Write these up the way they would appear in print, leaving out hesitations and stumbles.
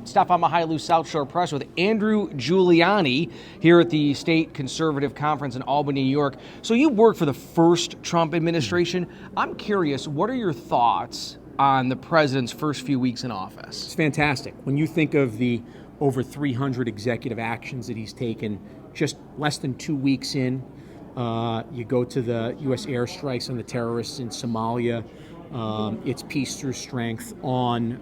Stop on Mahailu South Shore Press with Andrew Giuliani here at the State Conservative Conference in Albany, New York. So you worked for the first Trump administration. I'm curious, what are your thoughts on the president's first few weeks in office? It's fantastic. When you think of the over 300 executive actions that he's taken just less than 2 weeks in, you go to the U.S. airstrikes on the terrorists in Somalia, it's peace through strength on,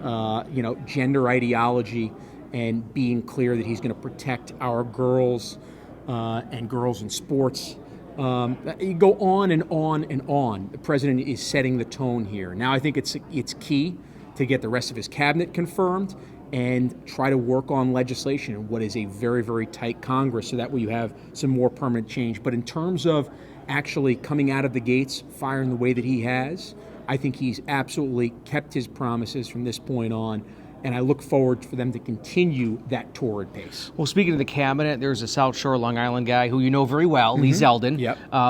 gender ideology and being clear that he's going to protect our girls and girls in sports. You go on and on and on. The president is setting the tone here. Now I think it's key to get the rest of his cabinet confirmed and try to work on legislation in what is a very, very tight Congress, so that way you have some more permanent change. But in terms of actually coming out of the gates, firing the way that he has, I think he's absolutely kept his promises from this point on, and I look forward for them to continue that torrid pace. Well, speaking of the cabinet, there's a South Shore, Long Island guy who you know very well, Lee Zeldin,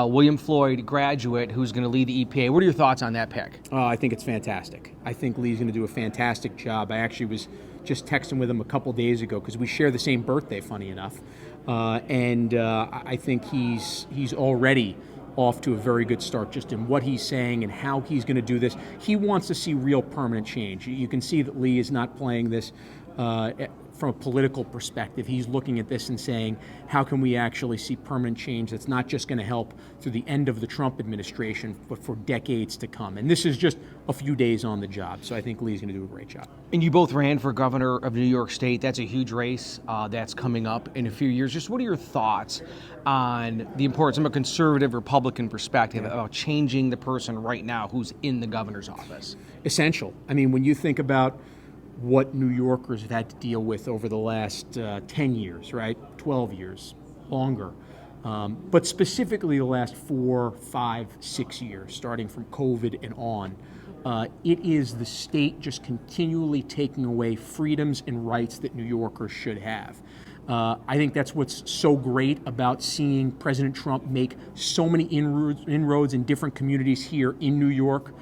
William Floyd graduate, who's going to lead the EPA. What are your thoughts on that pick? I think it's fantastic. I think Lee's going to do a fantastic job. I actually was just texting with him a couple days ago because we share the same birthday, funny enough, and I think he's already off to a very good start just in what he's saying and how he's going to do this. He wants to see real permanent change. You can see that Lee is not playing this from a political perspective. He's looking at this and saying, how can we actually see permanent change that's not just going to help through the end of the Trump administration, but for decades to come? And this is just a few days on the job, so I think Lee's going to do a great job. And you both ran for governor of New York State. That's a huge race that's coming up in a few years. Just what are your thoughts on the importance from a conservative Republican perspective about changing the person right now who's in the governor's office? Essential. I mean, when you think about what New Yorkers have had to deal with over the last 10 years, right? 12 years, longer. But specifically the last 4, 5, 6 years, starting from COVID and on, it is the state just continually taking away freedoms and rights that New Yorkers should have. I think that's what's so great about seeing President Trump make so many inroads in different communities here in New York.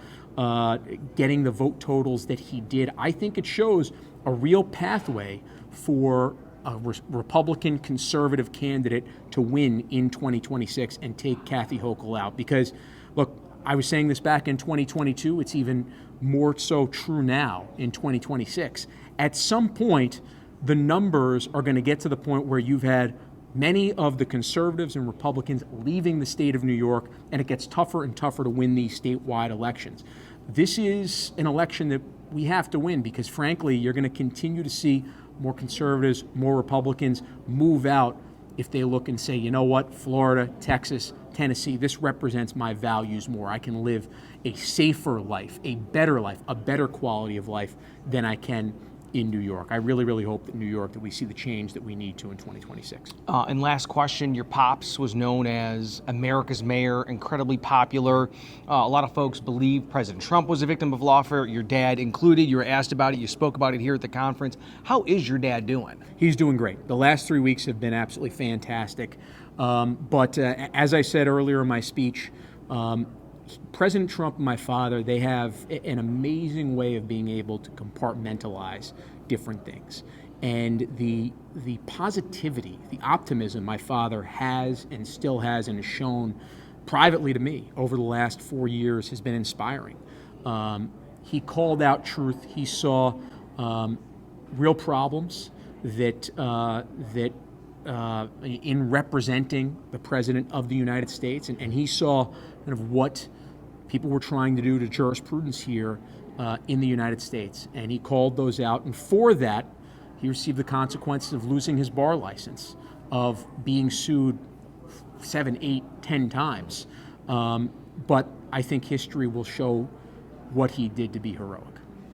Getting the vote totals that he did, I think it shows a real pathway for a Republican conservative candidate to win in 2026 and take Kathy Hochul out. Because, look, I was saying this back in 2022, it's even more so true now in 2026. At some point, the numbers are going to get to the point where you've had many of the conservatives and Republicans leaving the state of New York, and it gets tougher and tougher to win these statewide elections. This is an election that we have to win because, frankly, you're going to continue to see more conservatives, more Republicans move out if they look and say, you know what, Florida, Texas, Tennessee, this represents my values more. I can live a safer life, a better life, a better quality of life than I can in New York. I really, really hope that New York, that we see the change that we need to in 2026. And last question, your pops was known as America's mayor, incredibly popular. A lot of folks believe President Trump was a victim of lawfare, your dad included. You were asked about it. You spoke about it here at the conference. How is your dad doing? He's doing great. The last 3 weeks have been absolutely fantastic. But as I said earlier in my speech, President Trump and my father, they have an amazing way of being able to compartmentalize different things. And the positivity, the optimism my father has and still has and has shown privately to me over the last 4 years has been inspiring. He called out truth. He saw real problems that in representing the President of the United States, and he saw kind of what people were trying to do to jurisprudence here in the United States, and he called those out. And for that, he received the consequences of losing his bar license, of being sued 7, 8, 10 times. But I think history will show what he did to be heroic.